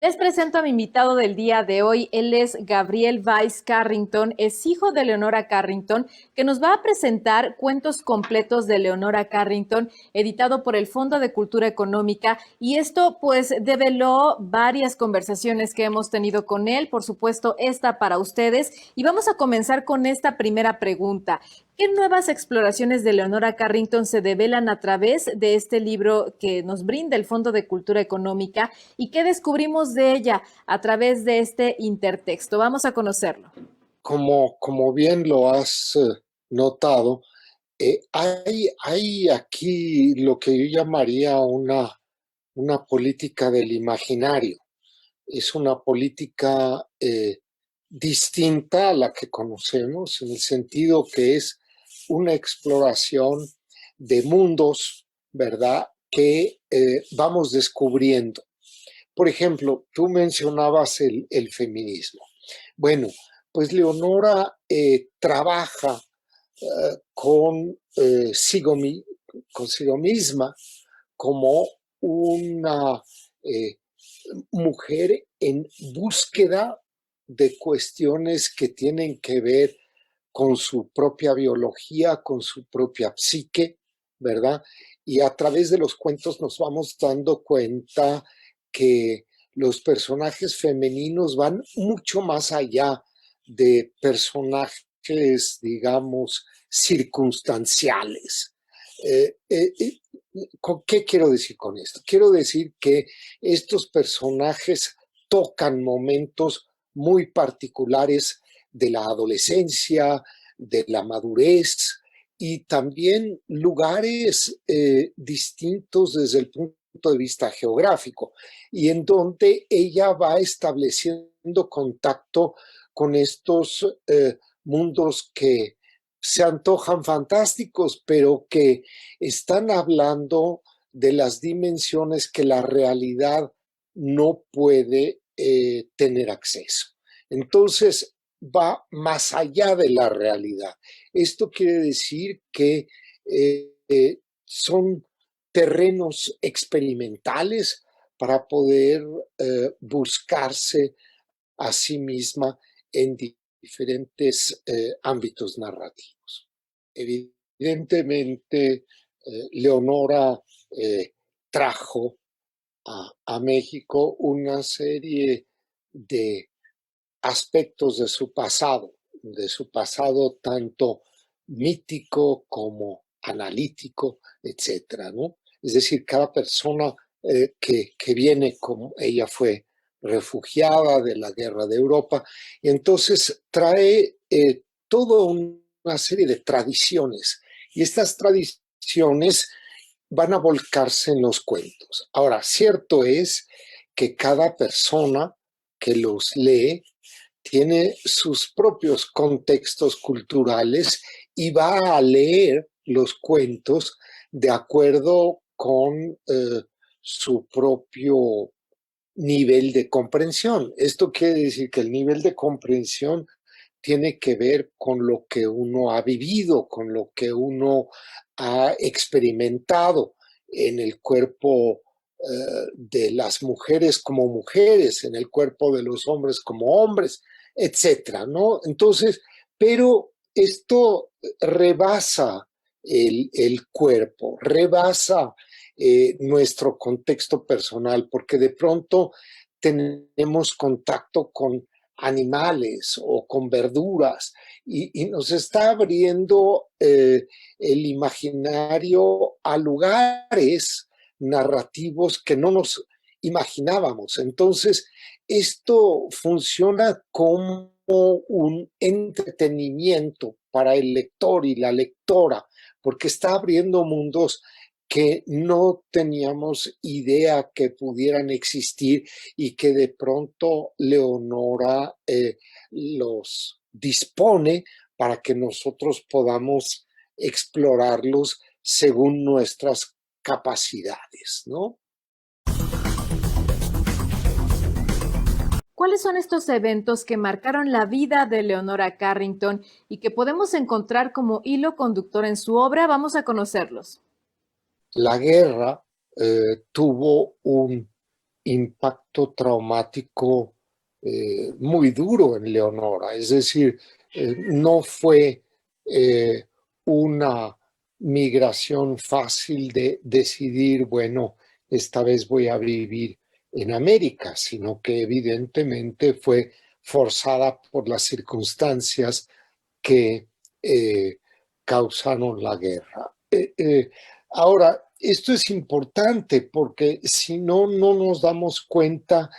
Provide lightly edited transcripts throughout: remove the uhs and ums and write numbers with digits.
Les presento a mi invitado del día de hoy. Él es Gabriel Weiss Carrington, es hijo de Leonora Carrington, que nos va a presentar cuentos completos de Leonora Carrington, editado por el Fondo de Cultura Económica. Y esto pues develó varias conversaciones que hemos tenido con él, por supuesto esta para ustedes. Y vamos a comenzar con esta primera pregunta. ¿Qué nuevas exploraciones de Leonora Carrington se develan a través de este libro que nos brinda el Fondo de Cultura Económica y qué descubrimos de ella a través de este intertexto? Vamos a conocerlo. Como bien lo has notado, hay aquí lo que yo llamaría una política del imaginario. Es una política distinta a la que conocemos, en el sentido que es una exploración de mundos, ¿verdad?, que vamos descubriendo. Por ejemplo, tú mencionabas el feminismo. Bueno, pues Leonora trabaja consigo misma como una eh, mujer en búsqueda de cuestiones que tienen que ver con su propia biología, con su propia psique, ¿verdad? Y a través de los cuentos nos vamos dando cuenta que los personajes femeninos van mucho más allá de personajes, digamos, circunstanciales. Eh, eh, eh, ¿Qué quiero decir con esto? Quiero decir que estos personajes tocan momentos muy particulares de la adolescencia, de la madurez y también lugares distintos desde el punto de vista geográfico y en donde ella va estableciendo contacto con estos mundos que se antojan fantásticos, pero que están hablando de las dimensiones que la realidad no puede tener acceso. Entonces, va más allá de la realidad. Esto quiere decir que son terrenos experimentales para poder buscarse a sí misma en diferentes ámbitos narrativos. Evidentemente, Leonora trajo a México una serie de aspectos de su pasado tanto mítico como analítico, etcétera, ¿no? Es decir, cada persona que viene, como ella fue refugiada de la guerra de Europa, y entonces trae toda una serie de tradiciones, y estas tradiciones van a volcarse en los cuentos. Ahora, cierto es que cada persona que los lee tiene sus propios contextos culturales y va a leer los cuentos de acuerdo con su propio nivel de comprensión. Esto quiere decir que el nivel de comprensión tiene que ver con lo que uno ha vivido, con lo que uno ha experimentado en el cuerpo de las mujeres como mujeres, en el cuerpo de los hombres como hombres, etcétera, ¿no? Entonces, pero esto rebasa el cuerpo, rebasa nuestro contexto personal, porque de pronto tenemos contacto con animales o con verduras y nos está abriendo el imaginario a lugares narrativos que no nos imaginábamos. Entonces, esto funciona como un entretenimiento para el lector y la lectora, porque está abriendo mundos que no teníamos idea que pudieran existir y que de pronto Leonora los dispone para que nosotros podamos explorarlos según nuestras capacidades, ¿no? ¿Cuáles son estos eventos que marcaron la vida de Leonora Carrington y que podemos encontrar como hilo conductor en su obra? Vamos a conocerlos. La guerra tuvo un impacto traumático muy duro en Leonora. Es decir, no fue una migración fácil de decidir, bueno, esta vez voy a vivir en América, sino que evidentemente fue forzada por las circunstancias que causaron la guerra. Ahora, esto es importante porque si no, no nos damos cuenta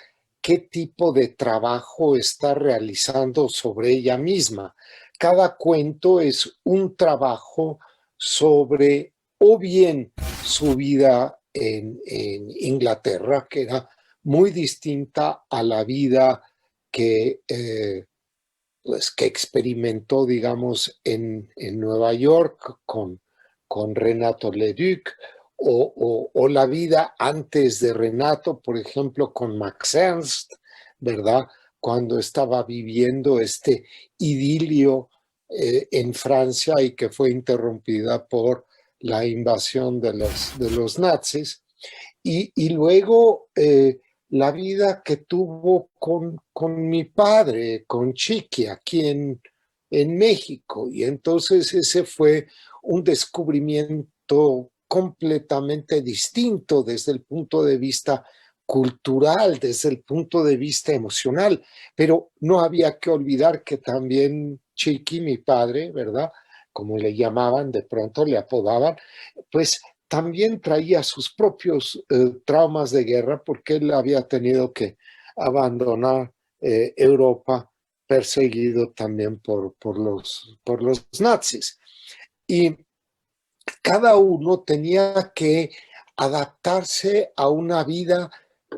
qué tipo de trabajo está realizando sobre ella misma. Cada cuento es un trabajo sobre o bien su vida en Inglaterra, que era muy distinta a la vida que pues, que experimentó, digamos, en Nueva York con Renato Leduc, o la vida antes de Renato, por ejemplo, con Max Ernst, ¿verdad? Cuando estaba viviendo este idilio en Francia y que fue interrumpida por la invasión de los nazis. Y luego la vida que tuvo con mi padre, con Chiqui, aquí en México. Y entonces ese fue un descubrimiento completamente distinto desde el punto de vista cultural, desde el punto de vista emocional. Pero no había que olvidar que también Chiqui, mi padre, ¿verdad? Como le llamaban, de pronto le apodaban, pues también traía sus propios traumas de guerra porque él había tenido que abandonar Europa perseguido también por los nazis. Y cada uno tenía que adaptarse a una vida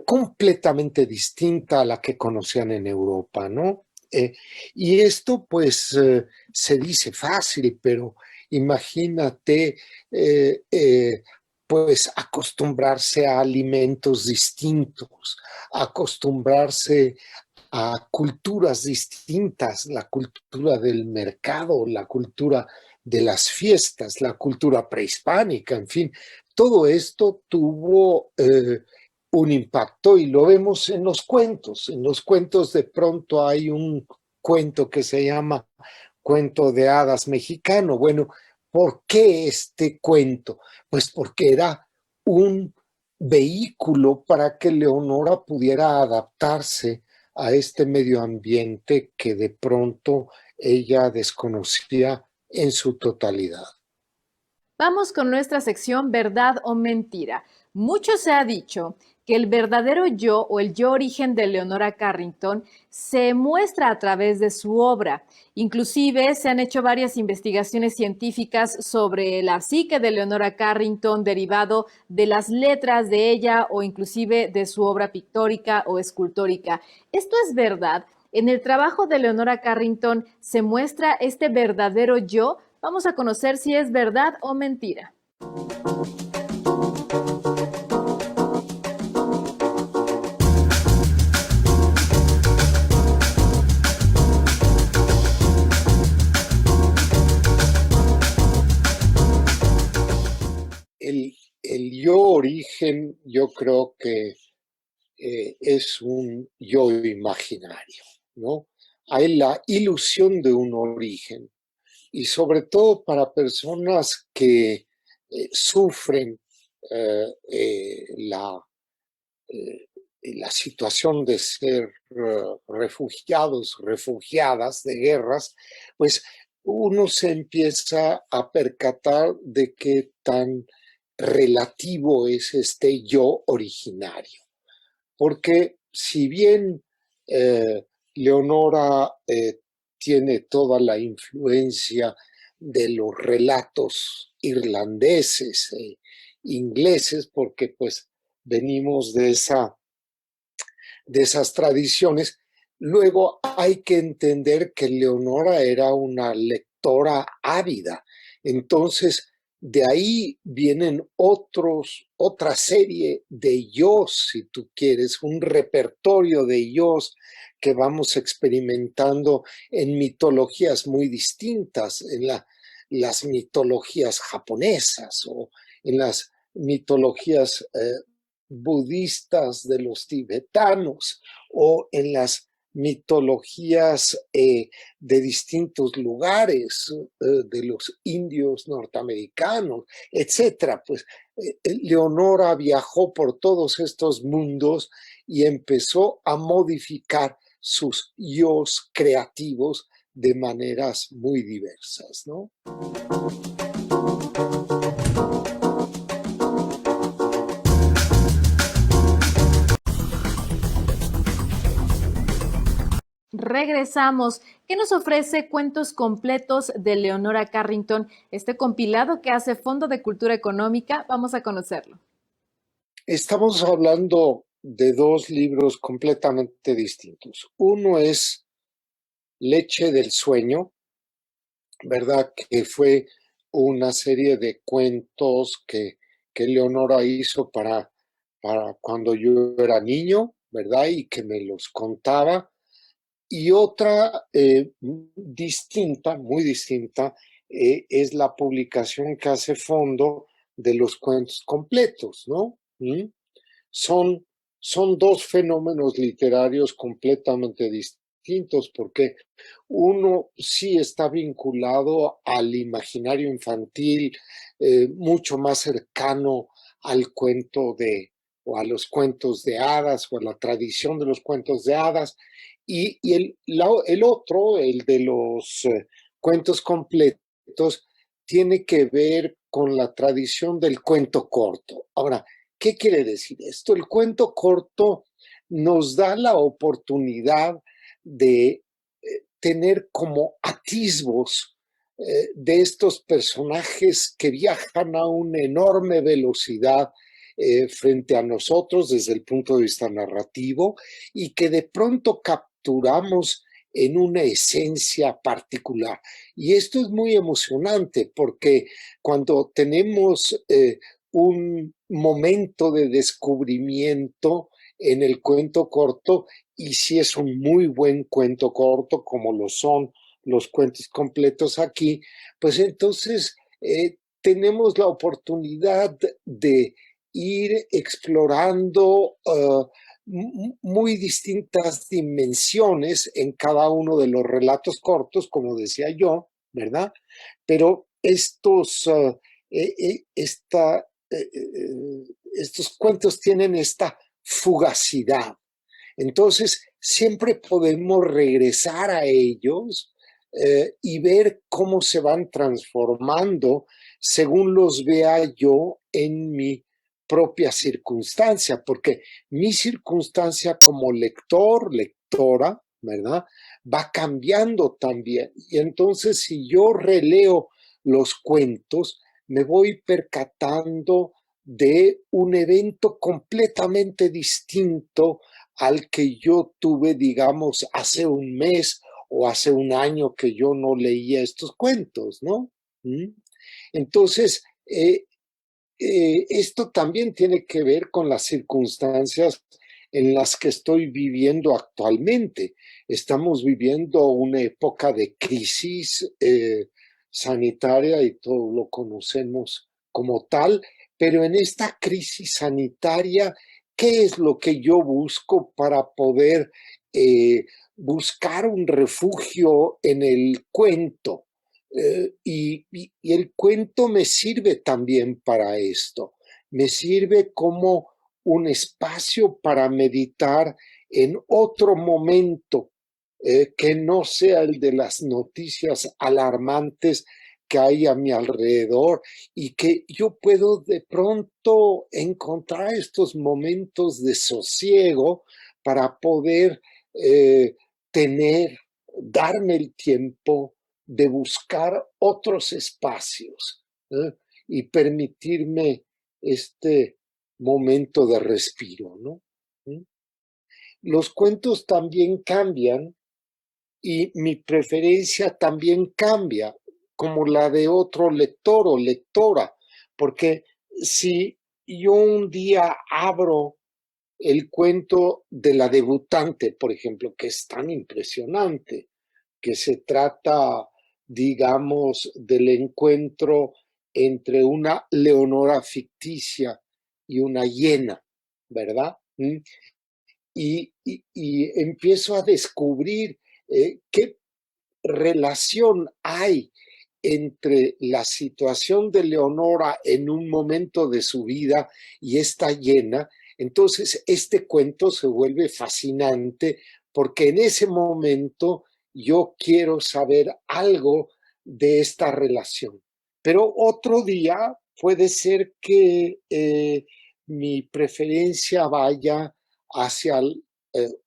completamente distinta a la que conocían en Europa, ¿no? Y esto pues se dice fácil, pero imagínate pues acostumbrarse a alimentos distintos, acostumbrarse a culturas distintas, la cultura del mercado, la cultura de las fiestas, la cultura prehispánica, en fin, todo esto tuvo un impacto y lo vemos en los cuentos. En los cuentos de pronto hay un cuento que se llama Cuento de Hadas Mexicano. Bueno, ¿por qué este cuento? Pues porque era un vehículo para que Leonora pudiera adaptarse a este medio ambiente que de pronto ella desconocía en su totalidad. Vamos con nuestra sección Verdad o Mentira. Mucho se ha dicho que el verdadero yo o el yo origen de Leonora Carrington se muestra a través de su obra. Inclusive se han hecho varias investigaciones científicas sobre la psique de Leonora Carrington derivado de las letras de ella o inclusive de su obra pictórica o escultórica. ¿Esto es verdad? En el trabajo de Leonora Carrington se muestra este verdadero yo. Vamos a conocer si es verdad o mentira. El yo origen, yo creo que es un yo imaginario, ¿no? Hay la ilusión de un origen y sobre todo para personas que sufren eh, eh, la, eh, la situación de ser refugiados, refugiadas de guerras, pues uno se empieza a percatar de qué tan relativo es este yo originario. Porque si bien Leonora tiene toda la influencia de los relatos irlandeses, ingleses, porque pues venimos de esas tradiciones, luego hay que entender que Leonora era una lectora ávida. Entonces, de ahí vienen otra serie de yo, si tú quieres, un repertorio de yo que vamos experimentando en mitologías muy distintas, en las mitologías japonesas o en las mitologías budistas de los tibetanos o en las mitologías de distintos lugares, de los indios norteamericanos, etcétera. Pues Leonora viajó por todos estos mundos y empezó a modificar sus yos creativos de maneras muy diversas, ¿no? Regresamos. ¿Qué nos ofrece Cuentos Completos de Leonora Carrington? Este compilado que hace Fondo de Cultura Económica, vamos a conocerlo. Estamos hablando de dos libros completamente distintos. Uno es Leche del Sueño, ¿verdad? Que fue una serie de cuentos que Leonora hizo para cuando yo era niño, ¿verdad? Y que me los contaba. Y otra distinta, muy distinta, es la publicación que hace Fondo de los cuentos completos, ¿no? Son, son dos fenómenos literarios completamente distintos, porque uno sí está vinculado al imaginario infantil, mucho más cercano al cuento o a los cuentos de hadas, o a la tradición de los cuentos de hadas, y el otro, el de los cuentos completos, tiene que ver con la tradición del cuento corto. Ahora, ¿qué quiere decir esto? El cuento corto nos da la oportunidad de tener como atisbos de estos personajes que viajan a una enorme velocidad frente a nosotros desde el punto de vista narrativo y que de pronto capturamos en una esencia particular. Y esto es muy emocionante porque cuando tenemos un momento de descubrimiento en el cuento corto, y si es un muy buen cuento corto, como lo son los cuentos completos aquí, pues entonces tenemos la oportunidad de ir explorando muy distintas dimensiones en cada uno de los relatos cortos, como decía yo, ¿verdad? Pero estos cuentos tienen esta fugacidad. Entonces, siempre podemos regresar a ellos y ver cómo se van transformando según los vea yo en mi propia circunstancia, porque mi circunstancia como lector, lectora, ¿verdad? Va cambiando también. Y entonces, si yo releo los cuentos, me voy percatando de un evento completamente distinto al que yo tuve, digamos, hace un mes o hace un año que yo no leía estos cuentos, ¿no? Entonces, esto también tiene que ver con las circunstancias en las que estoy viviendo actualmente. Estamos viviendo una época de crisis sanitaria y todo lo conocemos como tal, pero en esta crisis sanitaria, ¿qué es lo que yo busco para poder buscar un refugio en el cuento? Y el cuento me sirve también para esto, me sirve como un espacio para meditar en otro momento que no sea el de las noticias alarmantes que hay a mi alrededor y que yo puedo de pronto encontrar estos momentos de sosiego para poder tener, darme el tiempo de buscar otros espacios y permitirme este momento de respiro, ¿no? Los cuentos también cambian y mi preferencia también cambia, como la de otro lector o lectora, porque si yo un día abro el cuento de la debutante, por ejemplo, que es tan impresionante, que se trata, digamos, del encuentro entre una Leonora ficticia y una hiena, ¿verdad? Y empiezo a descubrir qué relación hay entre la situación de Leonora en un momento de su vida y esta llena. Entonces, este cuento se vuelve fascinante porque en ese momento yo quiero saber algo de esta relación. Pero otro día puede ser que mi preferencia vaya hacia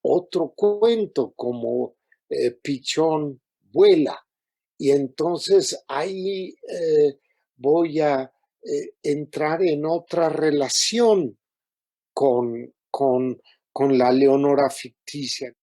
otro cuento como Pichón vuela. Y entonces ahí voy a entrar en otra relación con, con, con la Leonora ficticia.